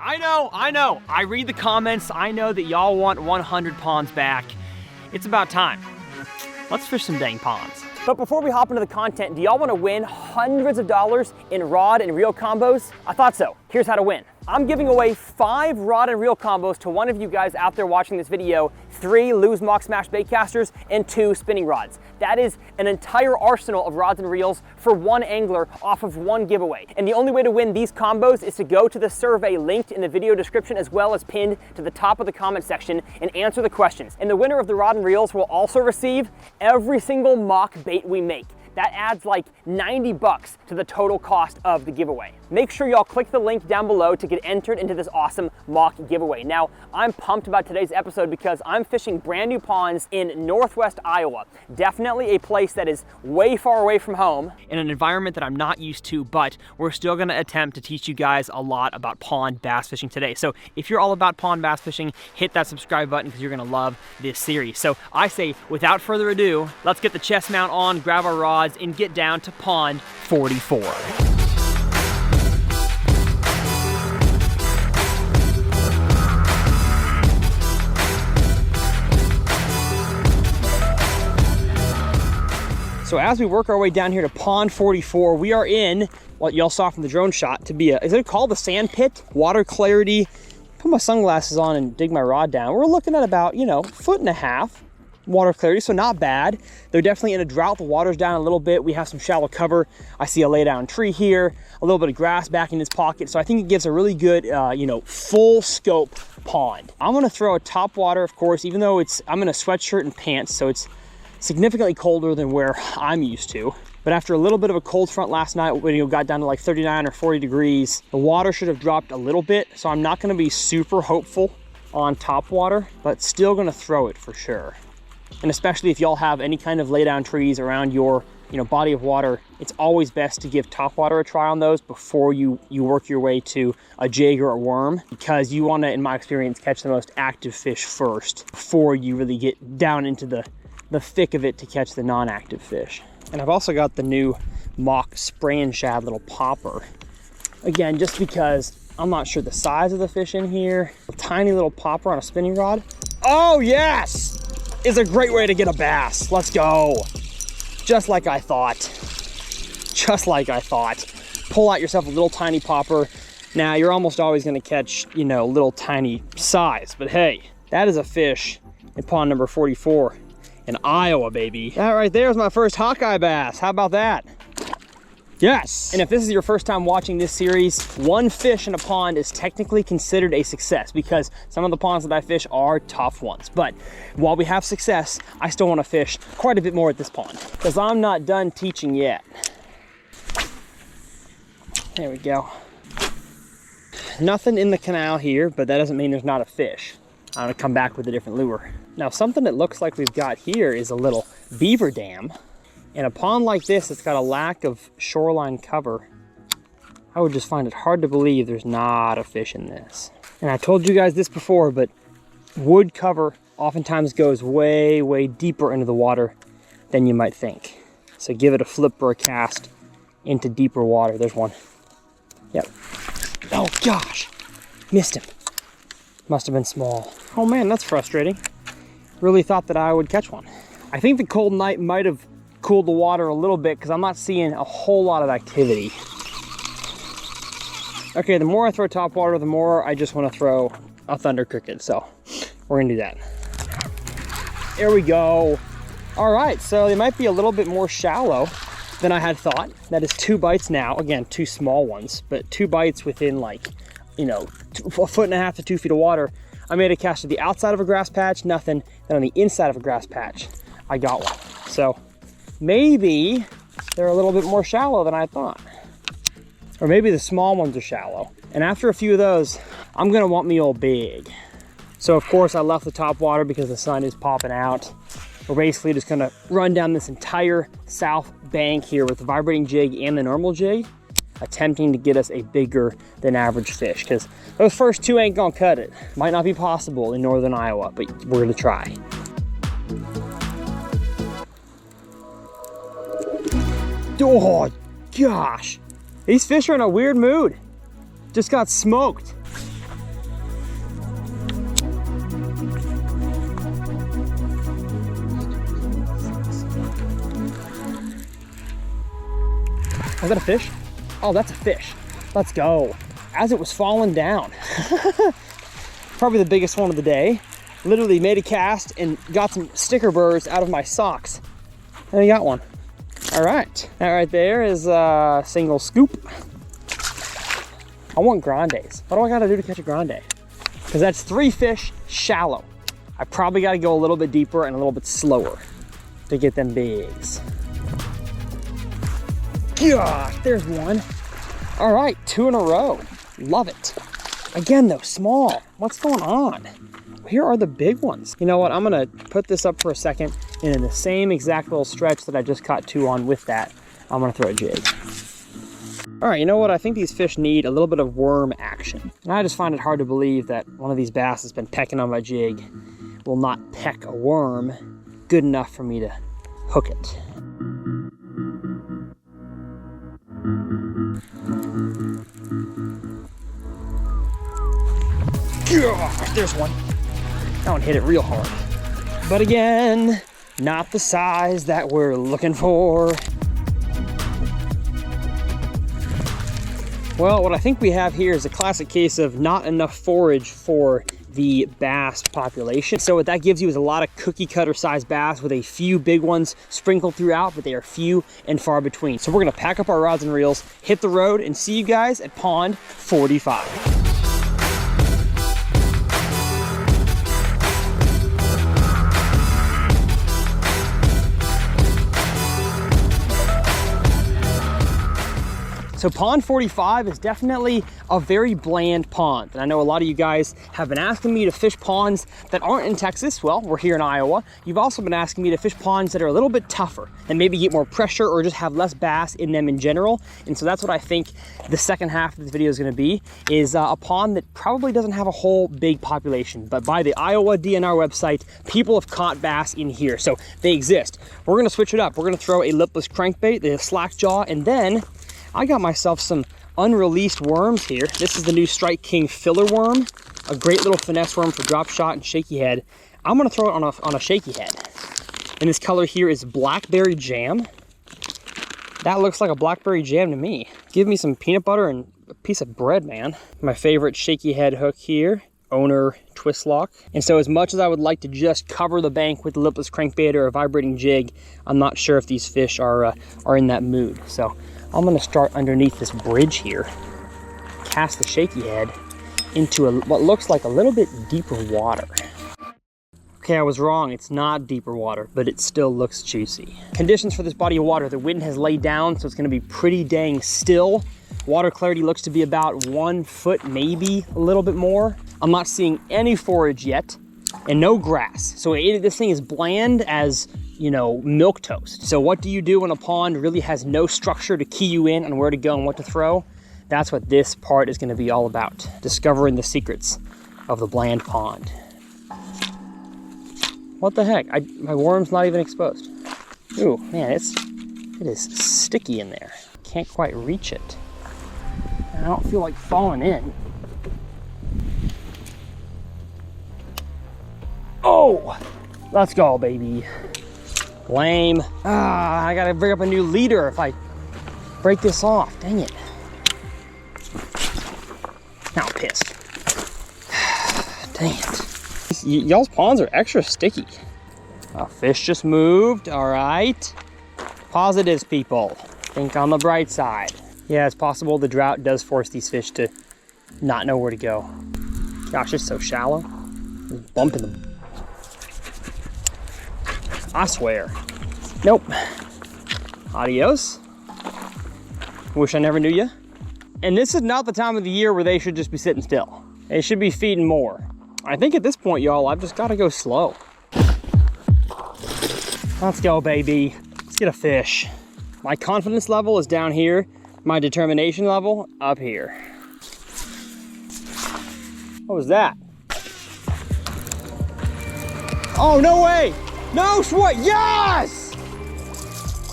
I know. I read the comments. I know that y'all want 100 ponds back. It's about time. Let's fish some dang ponds. But before we hop into the content, do y'all want to win hundreds of dollars in rod and reel combos? I thought so. Here's how to win. I'm giving away 5 rod and reel combos to one of you guys out there watching this video, 3 Lew's Mock Smash baitcasters, and 2 spinning rods. That is an entire arsenal of rods and reels for one angler off of one giveaway. And the only way to win these combos is to go to the survey linked in the video description as well as pinned to the top of the comment section and answer the questions. And the winner of the rod and reels will also receive every single mock bait we make. That adds like 90 bucks to the total cost of the giveaway. Make sure y'all click the link down below to get entered into this awesome mock giveaway. Now, I'm pumped about today's episode because I'm fishing brand new ponds in Northwest Iowa. Definitely a place that is way far away from home, in an environment that I'm not used to, but we're still gonna attempt to teach you guys a lot about pond bass fishing today. So if you're all about pond bass fishing, hit that subscribe button because you're gonna love this series. So I say, without further ado, let's get the chest mount on, grab our rods, and get down to pond 44. So as we work our way down here to pond 44, we are in what y'all saw from the drone shot to be is it called the sand pit? Water clarity. Put my sunglasses on and dig my rod down. We're looking at about, 1.5 foot water clarity, so not bad. They're definitely in a drought. The water's down a little bit. We have some shallow cover. I see a lay down tree here, a little bit of grass back in this pocket. So I think it gives a really good, full scope pond. I'm gonna throw a top water, of course, even though I'm in a sweatshirt and pants, so it's significantly colder than where I'm used to. But after a little bit of a cold front last night, when it got down to like 39 or 40 degrees, the water should have dropped a little bit. So I'm not gonna be super hopeful on top water, but still gonna throw it for sure. And especially if y'all have any kind of lay down trees around your body of water, it's always best to give top water a try on those before you work your way to a jig or a worm, because you want to, in my experience, catch the most active fish first before you really get down into the thick of it to catch the non-active fish. And I've also got the new Mock Spray and Shad little popper. Again, just because I'm not sure the size of the fish in here. A tiny little popper on a spinning rod. Oh yes! Is a great way to get a bass. Let's go. Just like I thought. Just like I thought. Pull out yourself a little tiny popper. Now you're almost always gonna catch, little tiny size, but hey, that is a fish in pond number 44. In Iowa, baby. That right there is my first Hawkeye bass. How about that? Yes. And if this is your first time watching this series, one fish in a pond is technically considered a success because some of the ponds that I fish are tough ones. But while we have success, I still want to fish quite a bit more at this pond because I'm not done teaching yet. There we go. Nothing in the canal here, but that doesn't mean there's not a fish. I'm gonna come back with a different lure. Now, something that looks like we've got here is a little beaver dam. In a pond like this, it's got a lack of shoreline cover. I would just find it hard to believe there's not a fish in this. And I told you guys this before, but wood cover oftentimes goes way, way deeper into the water than you might think. So give it a flip or a cast into deeper water. There's one. Yep. Oh gosh, missed him. Must have been small. Oh man, that's frustrating. Really thought that I would catch one. I think the cold night might have cooled the water a little bit because I'm not seeing a whole lot of activity. Okay, the more I throw top water, the more I just want to throw a thunder cricket. So we're gonna do that. There we go. All right, so they might be a little bit more shallow than I had thought. That is 2 bites now. Again, 2 small ones, but 2 bites within like, a 1.5 foot to 2 feet of water. I made a cast to the outside of a grass patch, nothing. Then on the inside of a grass patch, I got one. So maybe they're a little bit more shallow than I thought. Or maybe the small ones are shallow. And after a few of those, I'm gonna want me old big. So of course I left the top water because the sun is popping out. We're basically just gonna run down this entire south bank here with the vibrating jig and the normal jig, attempting to get us a bigger than average fish, because those first 2 ain't gonna cut it. Might not be possible in northern Iowa, but we're gonna try. Oh gosh, these fish are in a weird mood. Just got smoked. Was that a fish? Oh, that's a fish. Let's go. As it was falling down. Probably the biggest one of the day. Literally made a cast and got some sticker burrs out of my socks. And I got one. All right. That right there is a single scoop. I want grandes. What do I gotta do to catch a grande? Because that's 3 fish shallow. I probably gotta go a little bit deeper and a little bit slower to get them bigs. Gosh, there's one. All right, 2 in a row. Love it. Again though, small. What's going on? Here are the big ones. You know what? I'm gonna put this up for a second, and in the same exact little stretch that I just caught 2 on with that, I'm gonna throw a jig. All right, you know what? I think these fish need a little bit of worm action. And I just find it hard to believe that one of these bass has been pecking on my jig will not peck a worm good enough for me to hook it. Yeah, there's one. That one hit it real hard. But again, not the size that we're looking for. Well, what I think we have here is a classic case of not enough forage for the bass population. So what that gives you is a lot of cookie cutter sized bass with a few big ones sprinkled throughout, but they are few and far between. So we're gonna pack up our rods and reels, hit the road, and see you guys at Pond 45. So Pond 45 is definitely a very bland pond. And I know a lot of you guys have been asking me to fish ponds that aren't in Texas. Well, we're here in Iowa. You've also been asking me to fish ponds that are a little bit tougher and maybe get more pressure or just have less bass in them in general. And so that's what I think the second half of this video is gonna be, is a pond that probably doesn't have a whole big population, but by the Iowa DNR website, people have caught bass in here. So they exist. We're gonna switch it up. We're gonna throw a lipless crankbait, the slack jaw, and then I got myself some unreleased worms here. This is the new Strike King filler worm, a great little finesse worm for drop shot and shaky head. I'm gonna throw it on a shaky head. And this color here is Blackberry Jam. That looks like a blackberry jam to me. Give me some peanut butter and a piece of bread, man. My favorite shaky head hook here, Owner Twist Lock. And so as much as I would like to just cover the bank with the lipless crankbait or a vibrating jig, I'm not sure if these fish are in that mood. So I'm gonna start underneath this bridge here, cast the shaky head into what looks like a little bit deeper water. Okay, I was wrong, it's not deeper water, but it still looks juicy. Conditions for this body of water, the wind has laid down, so it's gonna be pretty dang still. Water clarity looks to be about 1 foot, maybe a little bit more. I'm not seeing any forage yet, and no grass. So this thing is bland as, you know, milk toast. So what do you do when a pond really has no structure to key you in on where to go and what to throw? That's what this part is going to be all about. Discovering the secrets of the bland pond. What the heck? My worm's not even exposed. Ooh, man, it is sticky in there. Can't quite reach it. I don't feel like falling in. Oh, let's go, baby. Lame. I gotta bring up a new leader if I break this off. Dang it. Now I'm pissed. Dang it. Y'all's ponds are extra sticky. Fish just moved. All right. Positives, people. Think on the bright side. Yeah, it's possible the drought does force these fish to not know where to go. Gosh, it's so shallow. Just bumping them. I swear. Nope. Adios. Wish I never knew you. And this is not the time of the year where they should just be sitting still. They should be feeding more. I think at this point, y'all, I've just got to go slow. Let's go, baby. Let's get a fish. My confidence level is down here. My determination level up here. What was that? Oh, no way. No, what? Yes!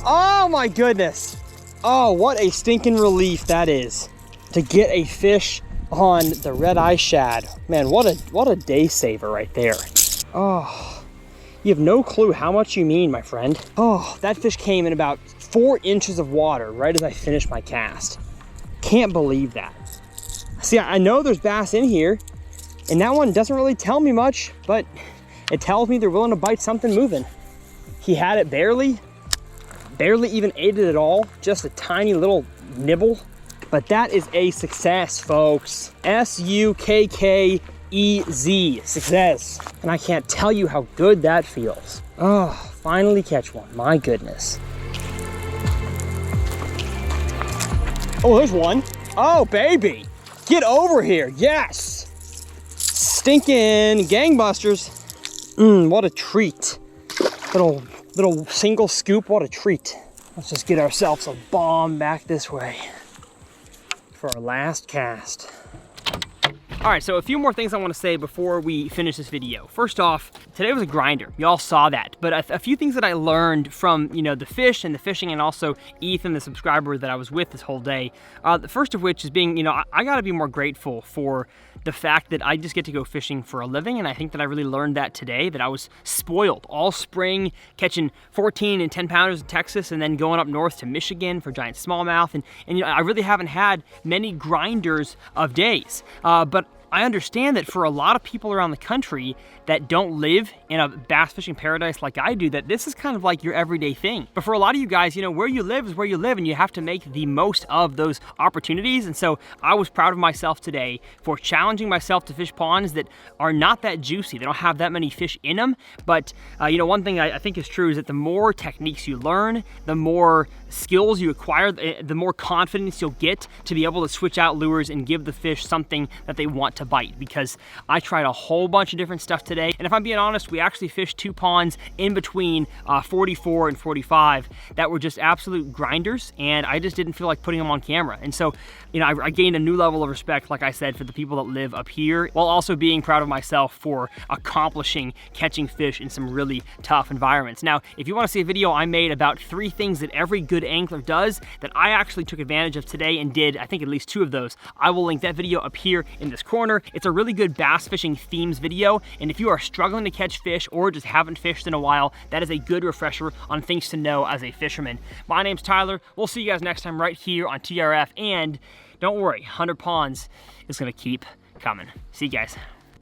Oh my goodness. Oh, what a stinking relief that is to get a fish on the red eye shad. Man, what a day saver right there. Oh, you have no clue how much you mean, my friend. Oh, that fish came in about 4 inches of water right as I finish my cast. Can't believe that. See, I know there's bass in here, and that one doesn't really tell me much, but it tells me they're willing to bite something moving. He had it barely even ate it at all, just a tiny little nibble. But that is a success, folks. S-U-K-K-E-Z, success. And I can't tell you how good that feels. Oh, finally catch one, my goodness. Oh, there's one. Oh, baby, get over here, yes. Stinking gangbusters. What a treat. Little single scoop, what a treat. Let's just get ourselves a bomb back this way for our last cast. All right, so a few more things I want to say before we finish this video. First off, today was a grinder. Y'all saw that, but a few things that I learned from, the fish and the fishing, and also Ethan, the subscriber that I was with this whole day. The first of which is being, I got to be more grateful for the fact that I just get to go fishing for a living, and I think that I really learned that today, that I was spoiled all spring, catching 14 and 10 pounders in Texas, and then going up north to Michigan for giant smallmouth, and I really haven't had many grinders of days, but I understand that for a lot of people around the country that don't live in a bass fishing paradise like I do, that this is kind of like your everyday thing. But for a lot of you guys, where you live is where you live, and you have to make the most of those opportunities. And so I was proud of myself today for challenging myself to fish ponds that are not that juicy. They don't have that many fish in them. But one thing I think is true is that the more techniques you learn, the more skills you acquire, the more confidence you'll get to be able to switch out lures and give the fish something that they want to bite. Because I tried a whole bunch of different stuff today, and if I'm being honest, we actually fished 2 ponds in between 44 and 45 that were just absolute grinders, and I just didn't feel like putting them on camera. And so I gained a new level of respect, like I said, for the people that live up here, while also being proud of myself for accomplishing catching fish in some really tough environments. Now, if you want to see a video I made about 3 things that every good angler does that I actually took advantage of today and did, I think, at least 2 of those, I will link that video up here in this corner. It's a really good bass fishing themes video, and if you are struggling to catch fish or just haven't fished in a while, that is a good refresher on things to know as a fisherman. My name's Tyler. We'll see you guys next time right here on TRF, and don't worry, 100 Ponds is gonna keep coming. See you guys.